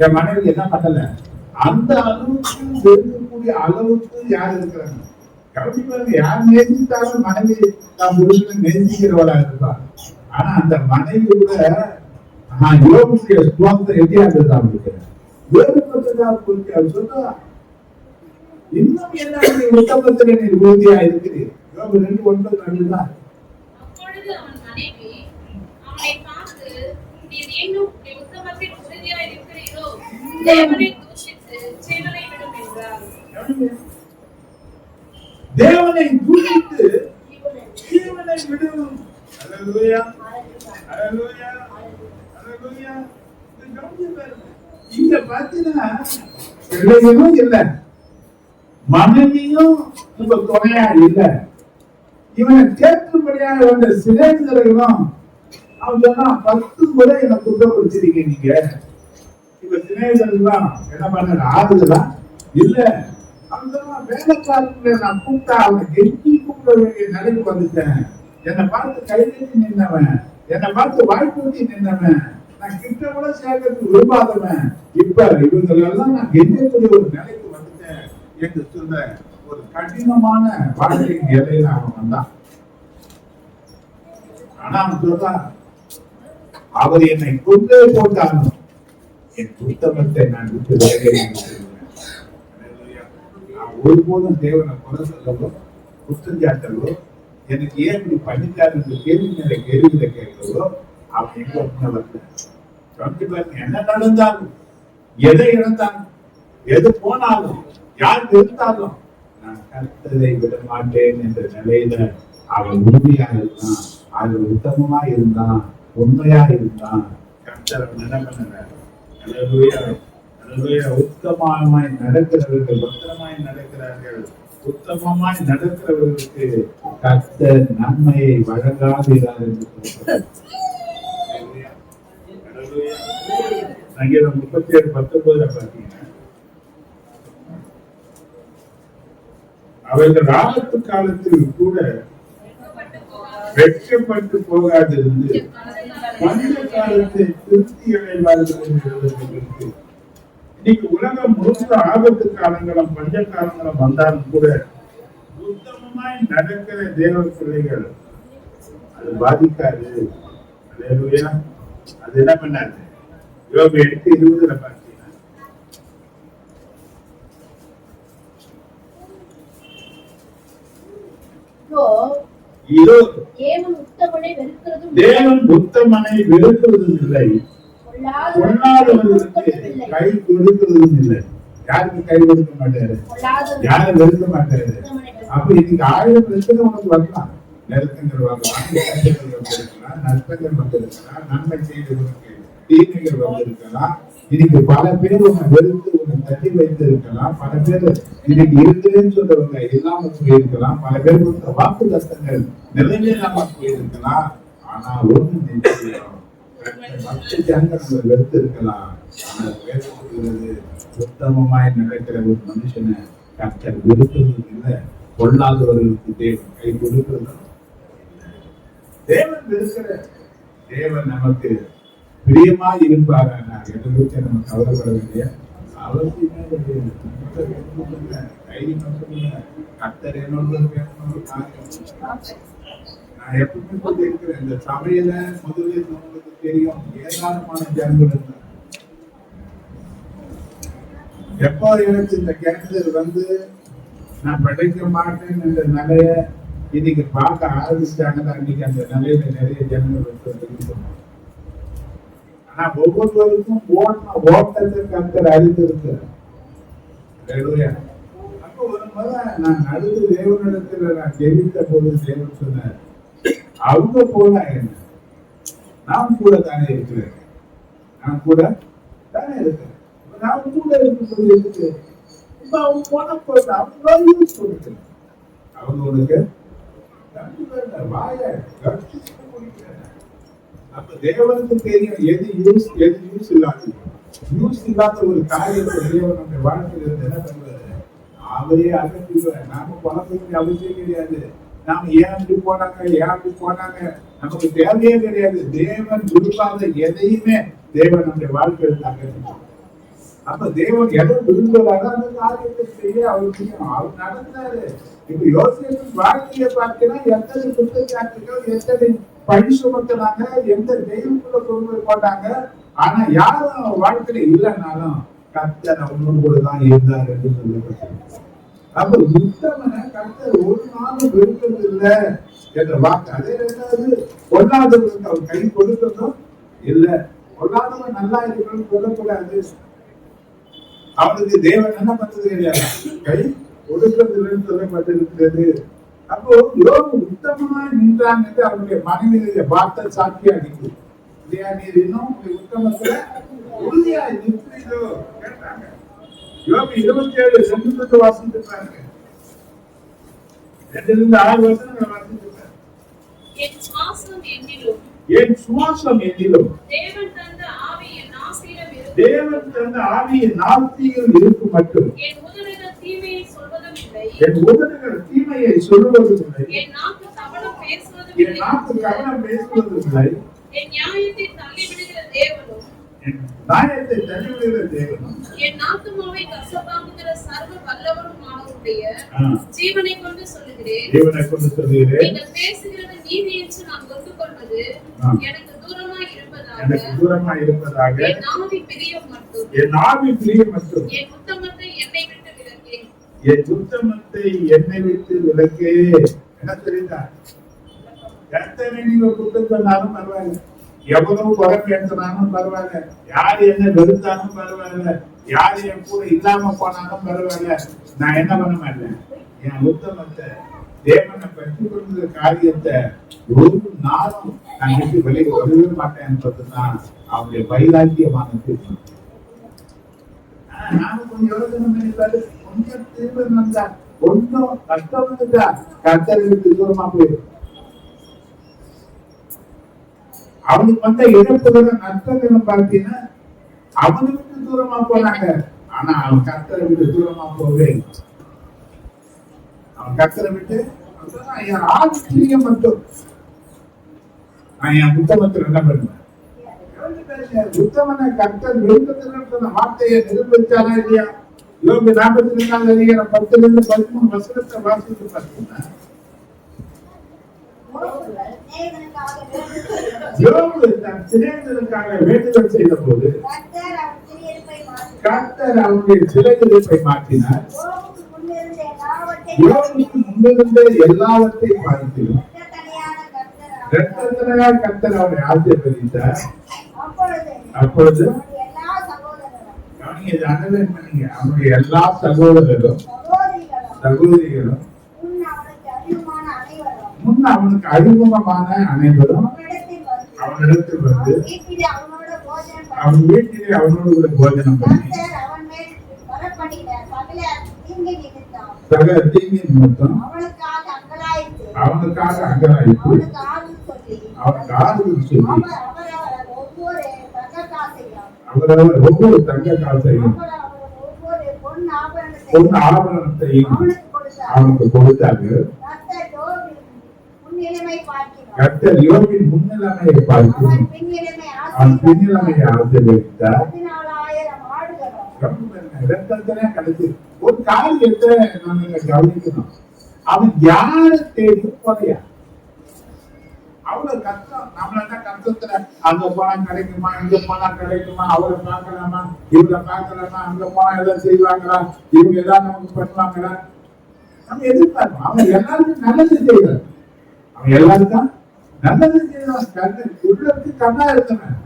என் மனைவி என்ன பண்ணல. அந்த அளவுக்கு வெறுக்கக்கூடிய அளவுக்கு யார் இருக்கிறாங்க? கவனிப்பாங்க, யார் நேசித்தாலும் மனைவி நாம் புருஷனை நேசிக்கிறவளா இருப்பார். ஆனா அந்த மனைவி கூட யோகமுடைய சுவாசத்தை எப்படி இருந்ததான் வேறுபட்டதா போச்சு. அவர் சொன்னா இன்னும் என்ன உத்தமத்திலே நீ உறுதியா இருக்கிறீர். யோகம் 2:9 தான். அப்பொழுது அவன் மனைவி அவனை பார்த்து, நீர் இன்னும் உத்தமத்தில் உறுதியா இருக்கிறீரோ, தேவனை தூஷித்து ஜீவனை விடும் என்றார். தேவனை தூஷித்து ஜீவனை விடும். அல்லேலூயா, அல்லேலூயா, அல்லேலூயா. இங்க பாத்தீங்கன்னா பிள்ளைகளும் இல்ல, மனைவியும் இப்ப துணையா இல்ல. இவனை கேட்கும்படியாக வந்த சிநேகிதர்களும் அவன் சொன்னா 10 முறை என்ன குற்றப்படுத்திருக்கீங்க நீங்க. இப்ப சிநேகிதர்கள் என்ன பண்ண ஆறுதலா இல்ல. அவன் சொன்னா வேலைக்காரங்களை நான் கூப்பிட்டா அவனை கெஞ்சி கூப்பிட வேண்டிய நிலைக்கு வந்துட்டேன். என்னை பார்த்து கைதட்டி நின்றவன், என்னை பார்த்து வாய்ப்பூட்டி நின்றவன், நான் கிட்ட கூட சேர்க்கறதுக்கு விரும்பாதவன், இப்ப இவங்களெல்லாம் நான் கெஞ்சக்கூடிய ஒரு நிலைக்கு வந்துட்டேன் என்று சொல்ற ஒரு கடினமான வாழ்க்கையின் நிலையில அவன் வந்தான். ஆனா அவன் சொல்றான், அவர் என்னை கொண்டே போட்டாலும் என் புத்தகத்தை நான் விட்டு விலகிறேன். ஒருபோதும் தேவனை குறை சொல்லவோ குற்றஞ்சாட்டவோ எனக்கு ஏன் இப்படி பண்ணிட்டாரு என்று கேள்வி மேல கேள்வியில கேட்கவோ அவன் எங்க வரல. என்ன நடந்தாலும் எதை இழந்தாலும் எது போனாலும் யார் இருந்தாலும் நான் கர்த்தரை விட மாட்டேன் என்ற நிலையில அவன் உறுதியா இருந்தான். அது உத்தமமா இருந்தான், உண்மையா இருந்தான். கர்த்தர் அவன் என்ன பண்ணார்? உத்தமமாய் நடக்கிறவர்கள் பத்திரமாய் நடக்கிறார்கள். உத்தமமாய் நடக்கிறவர்களுக்கு கர்த்தர் நன்மையை வழங்காதீர்கள் என்று சொல்றார். சங்கீதம் 37:19 பார்த்தீங்கன்னா, அவர்கள் ஆபத்து காலத்தில் கூட வெட்கப்பட்டு போகாதிருந்து பஞ்ச காலத்தை திருப்தி அடைவார்கள் என்று எழுதப்பட்டிருக்கு. இன்னைக்கு உலகம் முழுக்க ஆபத்து காலங்களும் பஞ்ச காலங்களும் வந்தாலும் கூட உத்தமமாய் நடக்கிற தேவ பிள்ளைகள் அது பாதிக்காது. அல்லேலூயா. அது என்ன பண்ணாது? யோபு 8:20 பார்த்தீங்கன்னா, இதோ தேவன் உத்தமனை வெறுக்கிறதும் இல்லை, பொல்லாதவர்களுக்கு கை கொடுக்கிறதும் இல்லை. யாருக்கு கை கொடுக்க மாட்டாரு? யாரும் வெறுக்க மாட்டாரு. அப்ப இன்னைக்கு 1000 பிரச்சனை உனக்கு வரலாம். நெருக்கங்கள் வரலாம், வந்திருக்கலாம், நஷ்டங்கள் வந்திருக்கலாம், நன்மை செய்தவர்களுக்கு தீமைகள் வந்திருக்கலாம். இன்னைக்கு பல பேர் உன்னை வெறுத்து உன்னை தட்டி வைத்திருக்கலாம். பல பேர் இன்னைக்கு இருக்குன்னு சொல்றவங்க இல்லாம போயிருக்கலாம். பல பேர் கொடுத்த வாக்கு தத்தங்கள் நிறைவேறாம போயிருக்கலாம். ஆனா ஒண்ணு நிச்சயம், மற்ற ஜனங்களை வெறுத்து இருக்கலாம். ஆனா பேசப்படுகிறது, உத்தமமாய் நடக்கிற ஒரு மனுஷனை கர்த்தர் வெறுக்கிறது இல்லை, கொள்ளாதவர்களுக்கு தேவன் கை கொடுக்கிறதும் தேவன் வெறுக்கிற தேவன் நமக்கு பிரியமா இருப்பாங்க. எதை குறித்து நம்ம கவலைப்பட வேண்டிய அவசியமே கிடையாது. கர்த்தர் என்னோட நான் எப்பவுமே சொல்லி இருக்கிறேன், இந்த சபையில முதலில் உங்களுக்கு தெரியும் ஏராளமான ஜனங்கள் இருந்தாங்க. எப்போ எனக்கு இந்த கேன்சர் வந்து நான் படிக்க மாட்டேன் என்ற நிலைய இன்னைக்கு பார்க்க ஆரம்பிச்சாங்கன்னா அன்னைக்கு அந்த நிலையில நிறைய ஜனங்கள் சொன்னாங்க. ஆனா ஒவ்வொருவருக்கும் ஓட்டத்தை கர்த்தர் அறிந்திருக்கிறார். அப்போ ஒரு முறை நான் நடுவு தேவனிடத்துல நான் ஜெபித்த போது தேவன் சொன்னார், அவங்க போனா என்ன, நான் கூட தானே இருக்கிறேன், நான் கூட தானே இருக்கிறேன், நான் கூட இருக்கும்போது இருக்கு. இப்ப அவங்க போன போது அவங்க யூஸ் கொடுக்கிறேன், அவங்க உனக்கு வாய அப்ப தேவனுக்கு தெரியும் எது யூஸ் இல்லாத ஒரு காரியத்தை தேவன் நம்ம வாழ்க்கையில இருந்து என்ன பண்ணுவாரு, அவரே அகற்றிடுவார். நாம குழந்தைங்க அவசியம் கிடையாது. நாம ஏன் அப்படி போனாங்க நமக்கு தேவையே கிடையாது. தேவன் விரும்பாத எதையுமே தேவன் நம்முடைய வாழ்க்கையில் அகற்றிடுவார். அப்ப தேவன் எதை விரும்புறாரோ அந்த காரியத்தை செய்ய அவருக்கு அவர் நடந்தாரு. இப்ப யோசேப்பின் வாழ்க்கையை பார்த்தீங்கன்னா எத்தனை குற்றச்சாட்டுகள், எத்தனை பழி சுமத்தினாங்க, எந்த தெய்வத்துக்குள்ள கொண்டு போட்டாங்க. ஆனா யாரும் வாழ்க்கையில இல்லைன்னாலும் கர்த்தர் அவனோடு கூட தான் இருந்தார் என்று சொல்லப்பட்டிருக்கு. அப்ப உத்தமனை கர்த்தர் ஒரு நாளும் வெறுக்கிறது இல்லை என்ற வாக்கு. அதே ரெண்டாவது, பொல்லாதவர்களுக்கு அவர் கை கொடுக்கணும் இல்லை, பொல்லாதவன் நல்லா இருக்கணும்னு சொல்லக்கூடாது. அவனுக்கு தேவன் என்ன பண்றது கிடையாது, கை கொடுக்கறதுன்னு சொல்லப்பட்டிருக்கிறது. அப்போ யோபு உத்தமமா நின்றாங்க அவருடைய மனைவியுடைய வார்த்தை சாட்சியா அடிக்குது. இல்லையா, நீர் இன்னும் உத்தமத்துல உறுதியா நிற்கிறீரோ கேட்டாங்க. யோபு 27 வாசிச்சிருக்காங்க, 2-6 வருஷங்கள் வாசிச்சிருக்காங்க. என் சுவாசம் என்னிலும் தேவன் தந்த ஆவியின் நாசியில் இருக்கும் மட்டும் என் உதடுகள் தீமையை சொல்வதும் இல்லை, என் நாக்கு கபடம் பேசுவதும் இல்லை, என் நியாயத்தை தள்ளிவிடுகிற தேவனும் என் ஆத்துமாவை கசப்பாக்குகிற சர்வ வல்லவருமானவருடைய ஜீவனை கொண்டு சொல்லுகிறேன், நீங்கள் பேசுகிறது நீதி என்று நான் ஒத்துக்கொள்வது எனக்கு தூரமாய் இருப்பதாக என் ஆவி பிரியம் மட்டும் என் உத்தமத்தை என்னை விட்டு விலக்கே. என்ன தெரியுதா, எத்தனை நீங்க குற்றம் சொன்னாலும் பரவாயில்ல, எவ்வளவு குறை பேசினாலும் பரவாயில்ல, யாரு என்ன வெறுத்தாலும் பரவாயில்ல, யாரு என் கூட இல்லாம போனாலும் பரவாயில்ல, நான் என்ன பண்ண மாட்டேன், என் உத்தமத்தை தேவனை பெற்றுக் கொண்ட காரியத்தை ஒரு நாளும் நான் விட்டு வெளியே வரவே மாட்டேன் என்பதுதான் அவருடைய வைராக்கியமான தீர்மானம். நானும் கொஞ்சம் யோசனை பண்ணிப்பாரு, கொஞ்சம் திரும்ப வந்தா கொஞ்சம் கஷ்டம் வந்துட்டா கர்த்தருக்கு தூரமா போயிடும். அவனுக்கு வந்த இழப்புகளை நஷ்டங்களை பார்த்தீங்கன்னா அவனுக்கு தூரமா போனாங்க. ஆனா அவன் கர்த்தரை விட்டு தூரமா போவே, அவன் கர்த்தரை விட்டு என் ஆச்சரிய மட்டும் நான் என் புத்தகத்தில் என்ன பண்ணுவேன், புத்தகனை கர்த்தர் விருப்பத்தில் சொன்ன வார்த்தையை நிரூபிச்சாரா இல்லையா? யோபு 42:10-13 வசனத்தை வாசித்து பார்த்தீங்கன்னா யோபு தன் சிநேகிதனுக்காக வேண்டுதல் செய்த போது கர்த்தர் அவனுடைய சிறையிருப்பை மாற்றினார். யோபுக்கு முன்னிருந்த எல்லாவற்றையும் பார்த்திலும் இரட்டத்தனையால் கர்த்தர் அவனை ஆசீர்வதித்தார். அப்பொழுது அவனுடைய எல்லா சகோதரர்களும் சகோதரிகளும் முன் அவனுக்கு அறிமுகமான அனைவரும் அவனிடத்தில் வந்து அவன் வீட்டிலே அவனோடு கூட போஜனம் பண்ணி சகல தீங்கி நிமித்தம் அவனுக்காக அங்கலாய்ப்பு அவனுக்கு ஆறுதல் சொல்லி அவரவர் ஒவ்வொரு தங்க காசையும் பொன் ஆபரணத்தையும் அவனுக்கு கொடுத்தார்கள். கர்த்தர் யோபின் முன்னிலைமையை பார்த்து அவன் பின்னிலைமையை ஆசீர்வதித்தார். கிடைச்சு ஒரு காரியத்தை நம்ம கவனிக்கணும், அவன் யாரை தேடி போலையா, அவ்வளவு கஷ்டம். நம்மள கஷ்டத்துல அங்க போனா கிடைக்குமா, இங்க போனா கிடைக்குமா, அவரை பார்க்கலாமா, இவரை பார்க்கலாமா, அங்க போனா எதாவது செய்வாங்களா, இவங்க ஏதாவது நமக்கு பண்ணுவாங்களா, நம்ம எதிர்பார்ப்போம். அவன் எல்லாருக்கும் நல்லது செய்வான். அவன் எல்லாருக்கும் நல்லது செய்வான். கண்ணு உள்ளத்துக்கு கண்ணா இருந்தவன்,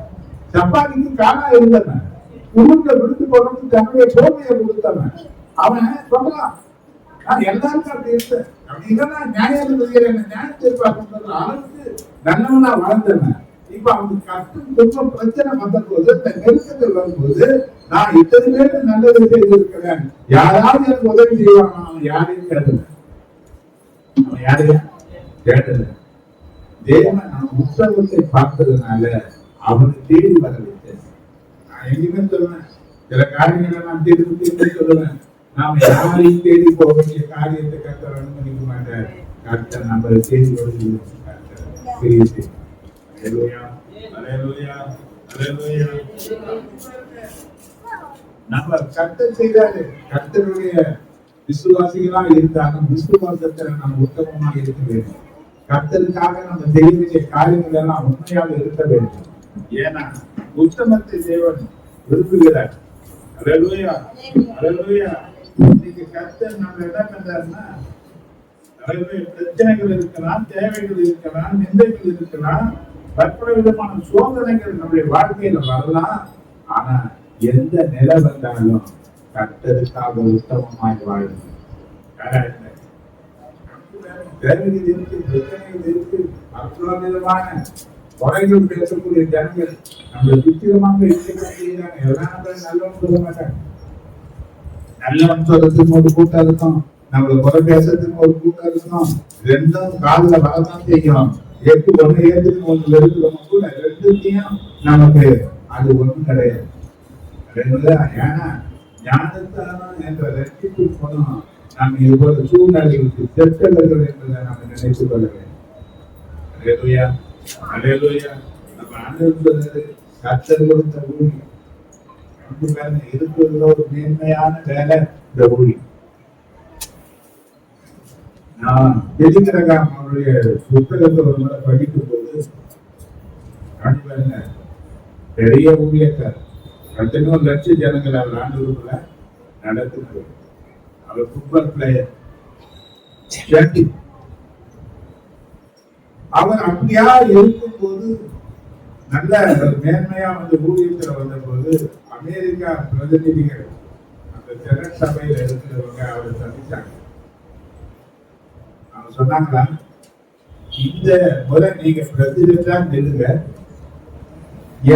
சப்பாத்திக்கு காணா இருந்தவன், உருண்ட விடுத்து போனது தன்னுடைய சோமையை கொடுத்தவன். அவன் சொல்லலாம், நான் எல்லாருக்கும் அப்படி இருந்தேன். அப்படி இல்லைன்னா நியாயாதிபதிகள் என்ன நியாயம் எதிர்பார்க்கின்ற அளவுக்கு நல்லவனா வாழ்ந்தவன். இப்ப அவனுக்கு கஷ்டம் துன்பம் பிரச்சனை வந்த போது, இந்த நெருக்கத்தில் வரும்போது, நான் இத்தனை பேருக்கு நல்லது செய்திருக்கிறேன், யாராவது எனக்கு உதவி செய்வாங்க, அவன் யாரையும் கேட்டல. அவன் யாரையும் கேட்டல. தேவன் அவன் உத்தரவத்தை பார்த்ததுனால அவனை தேடி வர வைத்தேன். நான் எங்கேயுமே சொல்லுவேன், சில காரியங்களை நான் திரும்பி சொல்லுவேன், நாம யாரையும் தேடி போக வேண்டிய காரியத்தை கர்த்தர் அனுமதிக்க மாட்டார். கர்த்தர் நம்மளை தேடி வருகிறது. நம்ம கர்த்தர் செய்தாரு. கர்த்தருடைய விசுவாசிகளா இருந்தாலும் விசுவாசத்துல நம்ம உத்தமமாக இருக்க வேண்டும். கர்த்தருக்காக நம்ம செய்ய வேண்டிய காரியங்கள் எல்லாம் உண்மையாக இருக்க வேண்டும். ஏன்னா உத்தமத்தை தேவன் விரும்புகிறார். அல்லேலூயா, அல்லேலூயா. இன்னைக்கு கர்த்தர் நம்ம என்ன பண்றாருன்னா, பிரச்சனைகள் இருக்கலாம், தேவைகள் இருக்கலாம், நிந்தைகள் இருக்கலாம், பற்பல விதமான சோதனைகள் நம்முடைய வாழ்க்கையில வரலாம். ஆனா எந்த நிலை வந்தாலும் கர்த்தருக்காக உத்தமமாய் வாழணும். தேவைகள் இருக்கு, பிரச்சனைகள் இருக்கு, அவ்வளவு விதமான குறைகள் பேசக்கூடிய ஜனங்கள் நம்மளை சுத்திரமாக இருக்கிறாங்க. எல்லாம் நல்லவன் சொல்ல மாட்டாங்க. நல்லவன் சொல்றதுக்கு ஒரு கூட்டம் இருக்கும், நம்மள குறை பேசுறதுக்கு ஒரு கூட்டம் இருக்கும். ரெண்டும் காதுல வரதான் செய்யும். ஒண்ணு ஏற்றுக்கு ஒண்ணு வெறுக்கிறவங்க கூட ரெண்டுத்தையும் நமக்கு அது ஒண்ணும் கிடையாது. ஏன்னா ஞானத்தானம் என்ற ரட்சிப்பு குணம் நாம் இதுபோல சூழ்நிலைகளுக்கு செற்றவர்கள் என்பதை நம்ம நினைத்துக் கொள்ள வேண்டும். அல்லேலூயா, அல்லேலூயா. நம்ம ஆண்டவர் சொல்றது கர்த்தர் கொடுத்த ஊழி இருக்கிறதுல ஒரு மேன்மையான வேலை இந்த ஊழி. நான் எதிர்க்கிறகாம் அவருடைய புத்தகத்தை ஒரு முறை படிக்கும் போது பெரிய ஊழியக்கார் 11 லட்சம் ஜனங்கள் அவர் ஆண்டவருக்குள்ள நடத்துகிறார். அவர் ஃபுட்பால் பிளேயர். அவர் அப்படியா இருக்கும் போது நல்ல மேன்மையா வந்து ஊழியத்தில் வந்த போது அமெரிக்கா பிரதிநிதிகள் அந்த ஜெனட் சபையில இருக்கிறவங்க அவரை சந்திச்சாங்க. அவங்க சொன்னாங்களா, இந்த முறை நீங்க பிரசிடென்டா நில்லுங்க,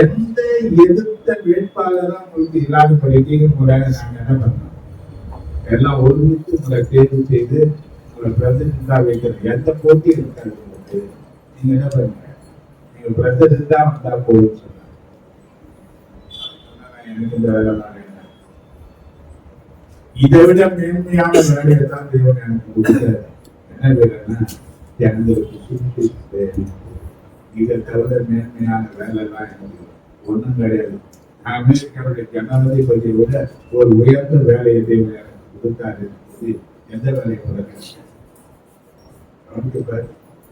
எந்த எதிர்த்த வேட்பாளரும் உங்களுக்கு இல்லாதபடிக்கு முறையாக நாங்க என்ன பண்ணோம், எல்லாம் ஒருமித்து உங்களை தேர்வு செய்து உங்களை பிரசிடென்டா வைக்கிறது. எந்த போட்டி இருக்காது உங்களுக்கு, நீங்க என்ன பண்ணுங்க, நீங்க பிரசிடென்டா வந்தா போதும் சொன்னாங்க. எனக்கு இந்த வேலை தான், இதை விட மேன்மையான வேலையை தான் தேவன் எனக்கு கொடுத்தாரு. என்ன வேலைன்னா ஜனங்களுக்கு சுவிசேஷத்தை, இதை தவிர மேன்மையான வேலை தான் எனக்கு ஒன்றும் கிடையாது. அமெரிக்காவுடைய ஜனாதிபதியை விட ஒரு உயர்ந்த வேலையை தேவை கொடுத்தாரு. எந்த வேலையை கொடுக்க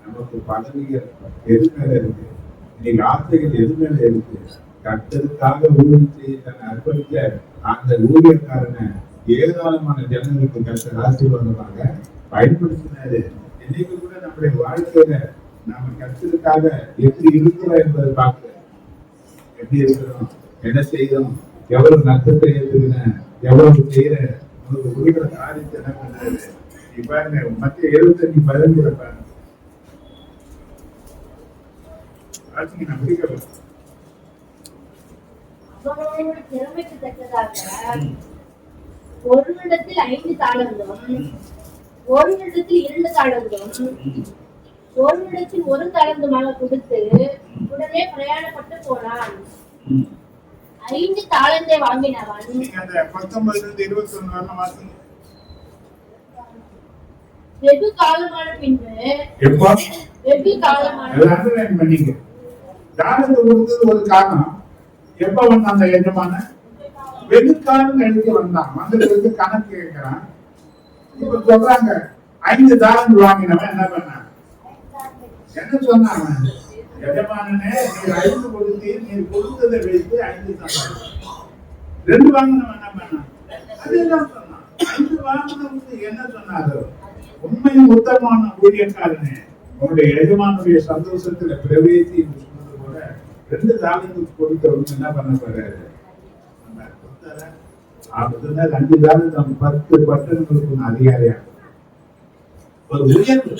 நமக்கு பதவிகள் எது மேல இருக்கு, இன்னைக்கு ஆசைகள் எது மேல இருக்கு. கர்த்தருக்காக ஊழியம் செய்ய தன்னை அர்ப்பணிக்க அந்த ஊழியக்காரனை ஏராளமான ஜனங்களுக்கு கர்த்தர் ஆசீர்வாதமாக பயன்படுத்தினாரு. இன்னைக்கு கூட நம்முடைய வாழ்க்கையில நாம கர்த்தருக்காக எப்படி இருக்கிறோம் என்பதை பார்க்க, எப்படி இருக்கிறோம், என்ன செய்யறோம், எவ்வளவு நஷ்டத்தை ஏற்றுக்கிறேன், எவ்வளவு செய்யற, உங்களுக்கு முடிக்கிற காரியத்தை என்ன பண்றது. இப்ப மத்திய 75 பாருங்க, நான் முடிக்கிறேன். அவனோட திறமைக்கு தக்கதாக ஒருவனிடத்தில் 5 தாளந்தும், ஒருவனிடத்தில் 2 தாளந்தும், ஒருவனிடத்தில் 1 தாளந்துமாக கொடுத்து உடனே பிரயாணப்பட்டு போனான். 5 தாளந்தை வாங்கினவன் 19-21 வெகு காலமான பின்பு ஒரு காரணம் எப்ப வந்து அந்த எஜமான வெகு காலம் கழித்து வந்தான். வந்து கணக்கு கேட்கிறான். இப்ப சொல்றாங்க 5 தாளந்து வாங்கினவன் என்ன பண்ணான், என்ன சொன்னாங்க, எஜமானனே நீர் 5 கொடுத்து நீர் கொடுத்ததை வைத்து 5 தாளந்து. 2 வாங்கினவன் என்ன பண்ணான், அதெல்லாம் சொன்னான். 5 வாங்கினவங்க என்ன சொன்னாரோ உண்மையும் உத்தமமான ஊழியக்காரனே, உன்னுடைய எஜமானுடைய சந்தோஷத்துல பிரவேசி என்று சொன்னது போல 2 தாளந்து கொடுத்தவங்க என்ன பண்ண போறாரு? 5 தாளந்து 10 பட்டணங்களுக்கு அதிகாரியா ஒரு உயர்வு,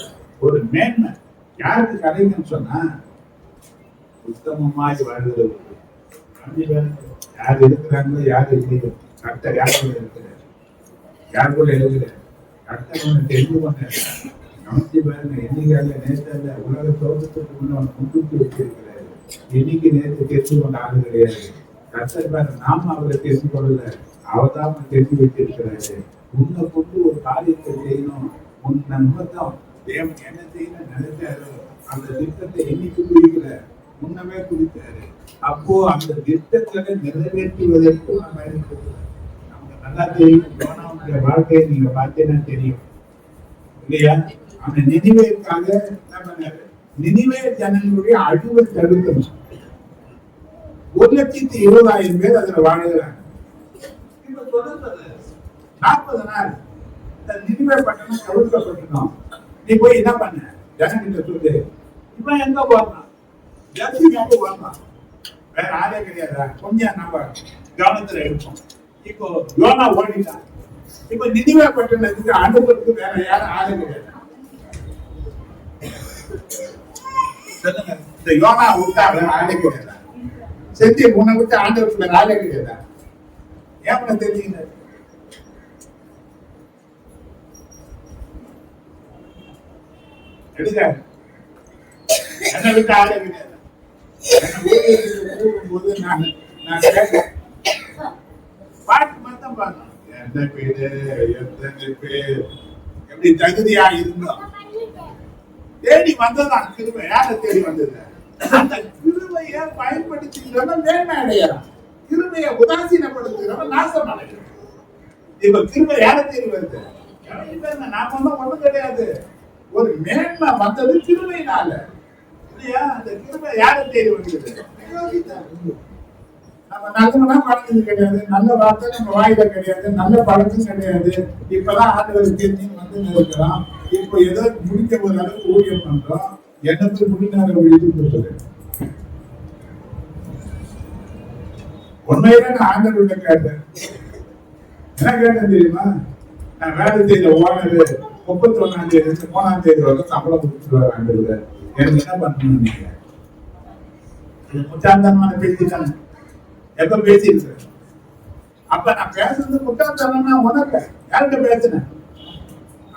ஒரு மேன்மை யாருக்கு கிடைக்குன்னு சொன்னா உத்தமமாய் வாழ்கிறவர்கள். யார் இருக்கிறாங்களோ யார் இல்லையோ கர்த்தர் யாருக்குள்ள இருக்கிறார், யாருக்குள்ள இருக்கிறார். கர்த்தர் ஒண்ணு தெரிந்து கொண்டார். நமக்கு பாருங்க, என்னைக்கால நேற்று உலக தோற்றத்துக்கு முன்ன முன்கூட்டி வச்சிருக்கிறாரு. இன்னைக்கு நேற்று தெரிந்து கொண்ட ஆளு கிடையாது. கர்த்தர் பாருங்க, நாம அவரை தெரிந்து கொள்ளல, அவர் தான் தெரிந்து வச்சிருக்கிறாரு. உன்னை கொண்டு ஒரு காரியத்தை செய்யணும், உன் நிமித்தம் தேவன் என்ன செய்யணும் நினைச்சாரு, அந்த திட்டத்தை இன்னைக்கு குறிக்கல, முன்னமே குறித்தாரு. அப்போ அந்த திட்டங்களை நிறைவேற்றுவதற்கு நமக்கு நல்லா தெரியும். யோனாவுடைய வாழ்க்கையை நீங்க பார்த்தீங்கன்னா தெரியும் இல்லையா? அந்த நினிவேக்காக என்ன பண்ணாரு? நினிவே ஜனங்களுடைய அழிவை தடுக்கணும். 1,20,000 பேர் அதுல வாழ்கிறாங்க. இப்ப தொடர்ந்து 40 நாள் நினிவே பட்டணம் கவிழ்க்கப்பட்டோம். நீ போய் என்ன பண்ண? ஜனங்கிட்ட சொல்லு, இவன் எங்க போறான், ஜாஸ்தி எங்க போறான், வேற ஆளே கிடையாதா? கொஞ்சம் நம்ம கவனத்துல இருப்போம். இப்போ யோனா ஓடிட்டான். இப்ப நினிவே பட்டணத்துக்கு அனுபவத்துக்கு வேற யாரும் ஆளே கிடையாது. இந்த யோனா விட்டா வேற ஆளே கிடையாதா? செஞ்சு உன்னை விட்டு ஆண்டவருக்கு வேற ஆளே கிடையாதா? ஏன் தெரியுங்க? எடுக்க என்ன விட்டு ஆளே கிடையாது. போது நான் பாட்டு மட்டும் பார்த்தோம். எந்த பேரு எத்தனை பேர் எப்படி தகுதியா இருந்தோம் தேடி வந்ததான் கிருபை. யாரை தேடி வந்தது? அந்த கிருபையை பயன்படுத்திக்கிறவன் மேன்மை அடையறான், கிருபையை உதாசீனப்படுத்துகிறவன் நாசம் அடைகிறான். இப்ப கிருபை யாரை தேடி வருது? நாம ஒண்ணும் கிடையாது. ஒரு மேன்மை வந்தது கிருபையினால இல்லையா? அந்த கிருபை யாரை தேடி வந்தது? நம்ம நல்லவனா பழந்தது கிடையாது, நல்ல வார்த்தை நம்ம வாயில கிடையாது, நல்ல பழக்கம் கிடையாது. இப்பதான் ஆண்டவருக்கு தெரிஞ்சு வந்து இருக்கிறோம். இப்போ ஏதோ முடிக்க ஒரு அளவுக்கு ஊழியம் பண்றோம். எண்ணத்தில் முடிநாக ஒழித்து கொடுத்தது உண்மையில நான் ஆண்டவர்கிட்ட கேட்டேன். என்ன கேட்டேன் தெரியுமா? நான் வேலை செய்த ஓனர் 31ஆம் தேதி 3ஆம் தேதி வரைக்கும் சம்பளம் கொடுத்துருவாரு ஆண்டவர். எனக்கு என்ன பண்ணணும்? நீங்க முட்டாள்தனமான பேசிட்டாங்க. எப்ப பேசியிருக்க? அப்ப நான் பேசுறது முட்டாள்தனம்னா உனக்கு யார்கிட்ட பேசினேன்?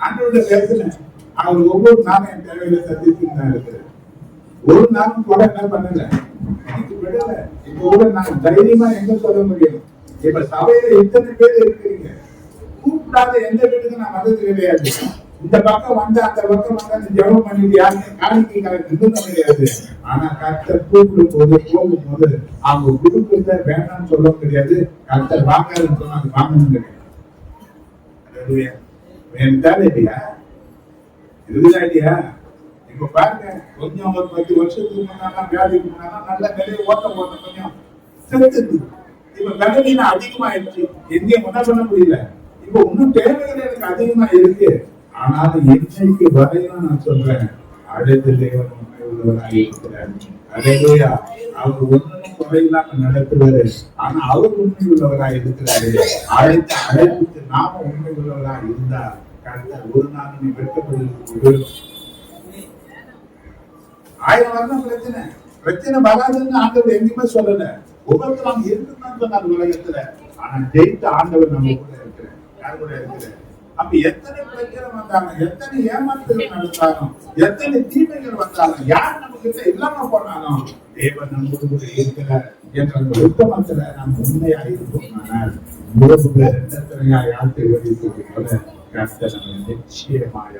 ஆண்டவர்கிட்ட பேசினேன். அவர் ஒவ்வொரு நாளும் என் தேவையில சந்திச்சுட்டு தான் இருக்கிறேன். ஒரு நாளும் கூட என்ன பண்ணல, எனக்கு விடல. இப்ப கூட நான் தைரியமா எங்க சொல்ல முடியும்? இப்ப சபையில இத்தனை பேர் இருக்கிறீங்க, கூப்பிடாத எந்த வீட்டுக்கு நான் வந்தது கிடையாது. இந்த பக்கம் வந்து அந்த பக்கம் வந்து ஜெபம் பண்ணிட்டு யாருமே காணிக்கை கலந்து கிடையாது. ஆனா கர்த்தர் கூப்பிடும் போது போகும்போது அவங்க குடும்பத்தை வேண்டாம்னு சொல்ல முடியாது. கர்த்தர் வாங்காதுன்னு சொன்னா அது வாங்கணும் கிடையாது. வேண்டாம் இல்லையா? இதுதான் இல்லையா? இப்ப பாருங்க, கொஞ்சம் ஒரு 10 வருஷத்துக்கு முன்னாடி வியாதிக்கு முன்னாடி நல்ல நிறைய ஓட்டம் கொஞ்சம் செலுத்துது. இப்ப விலையில அதிகமாயிடுச்சு, எங்கேயும் முன்ன பண்ண முடியல. இப்ப இன்னும் தேவைகள் எனக்கு அதிகமா இருக்கு. ஆனாலும் என்னைக்கு வரையும் நான் சொல்றேன், அடுத்த தேவன் உண்மை உள்ளவராக இருக்கிறார். அதையா அவர் ஒன்றும் குறையில்லாம நடத்துவாரு. ஆனா அவர் உண்மை உள்ளவராக இருக்கிறாரு. அழைப்புக்கு நாம உண்மை உள்ளவராக இருந்தா கர்த்தர் ஒரு நாள் நீ வெட்கப்படுவது. 1000 வருடம் பிரச்சனை வராதுன்னு ஆண்டவர் எங்கேயுமே சொல்லல. உபத்திரம் இருக்குன்னு சொன்னார் உலகத்துல. ஆனா ஜெயித்த ஆண்டவர் நம்ம கூட இருக்கிறார். யார் கூட இருக்கிறார்? அப்ப எத்தனை பிரச்சனை வந்தாலும், எத்தனை ஏமாற்றுகள் நடந்தாலும், எத்தனை தீமைகள் வந்தாலும், யார் நம்ம கிட்ட இல்லாம போனாலும் தேவன் நம்ம கூட இருக்கிறார் என்ற உத்தமத்துல நம்ம உண்மையா இருப்போம்னால் யாத்திரை வடிப்பது போல கர்த்தர் நம்ம நிச்சயமாக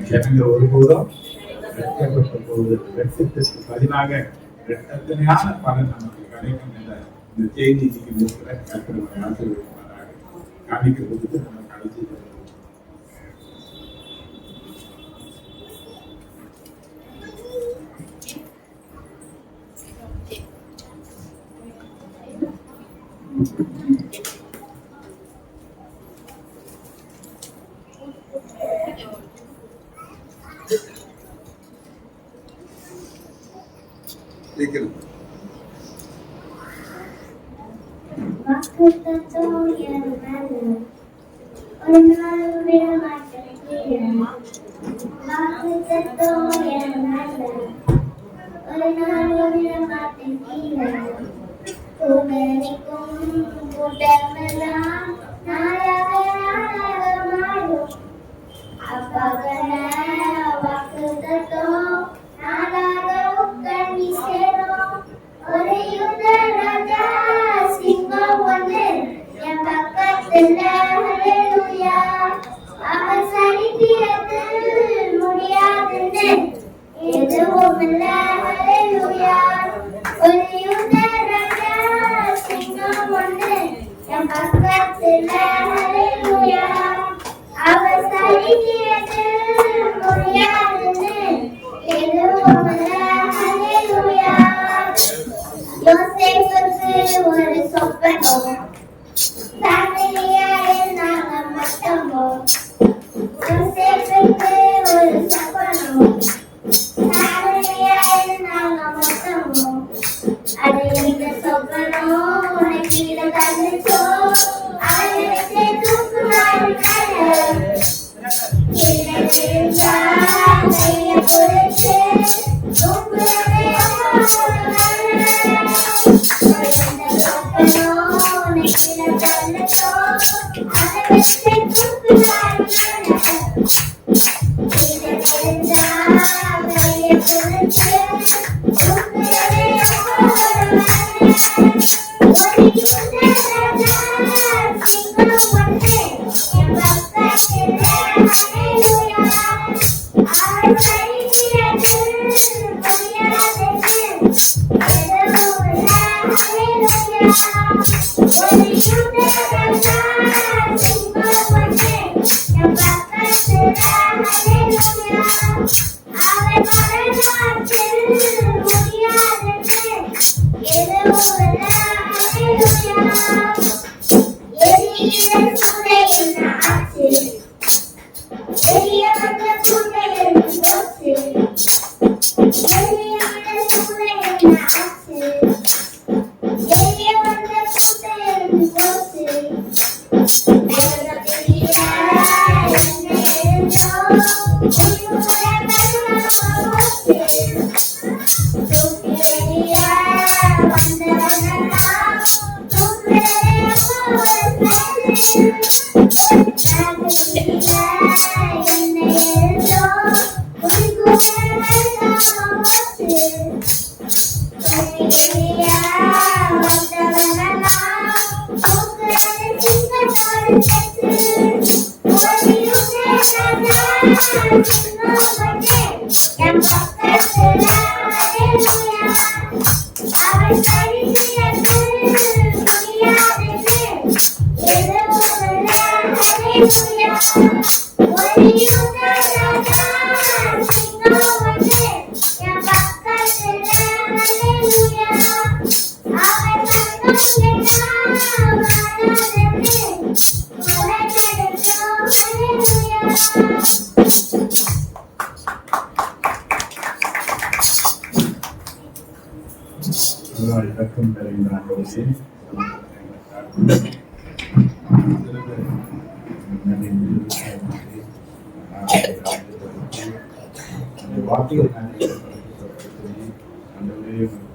ஜனங்கள் ஒருபோதும் வெட்கப்பட்ட போது வெட்கத்திற்கு பதிலாக எத்தனையான பலன் நமக்கு கிடைக்கும் என்ற இந்த செய்தி இருக்கிற கர்த்தர் ஆசீர்வதிப்பாராக. காணிக்க கொடுத்து நம்ம கழிச்சு சீக்கிரம். ஒரு சொப்பனோ சாமியா நாங்க மட்டமோ யோசேப்புக்கு ஒரு சொப்பனோ சாமியா நாங்க மட்டமோ அது இந்த சொப்பனோ உனக்கு இதை தந்துச்சோ அவனை வச்சு தூக்குமாறு கையை குறைச்சு தூக்குறதே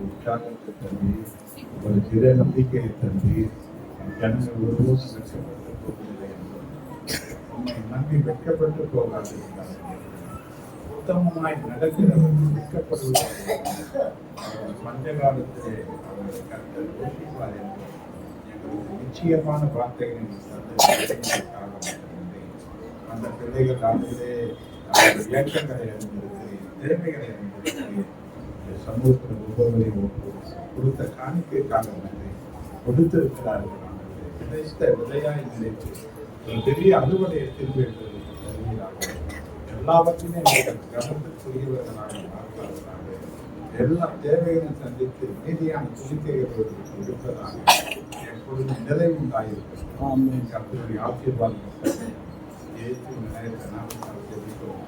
உற்சாகத்தை தந்து ஒரு சிற நம்பிக்கையை தந்து ஜனங்கள் ஒருபோதும் வெட்கப்பட்டு போவதில்லை உண்மை நம்பி வெட்கப்பட்டு போகாதிருந்தார். உத்தமமாய் நடக்கிறவர்கள் வெட்கப்படுவதில்லை. பஞ்ச காலத்திலே அவர்கள் கர்த்தர் யோசிப்பார் என்று எங்களுக்கு நிச்சயமான வார்த்தைகளை அந்த பிள்ளைகள் அதிலே அவர்கள் இயக்கங்களை அறிந்திருக்கு, திறமைகளை அறிந்திருக்கு. சமூகத்தில் ஒவ்வொருவரையும் கொடுத்த காணிக்கைக்காக நன்றி. கொடுத்திருக்கிறார்கள் விதைத்த விதையாய் நினைத்து ஒரு பெரிய அறுவடையை திரும்பி தருகிறார்கள். எல்லாவற்றையுமே நீங்கள் கவனத்திற்குரியவர்களாக மாற்றுவதற்காக எல்லா தேவைகளையும் சந்தித்து நீதியான துணிக்கைகளோடு இருப்பதாக எப்பொழுதும் நிலை உண்டாயிருக்கும். கர்த்தருடைய ஆசீர்வாதம் இயேசுவின் நாமத்தால் ஜெபிக்கிறோம்.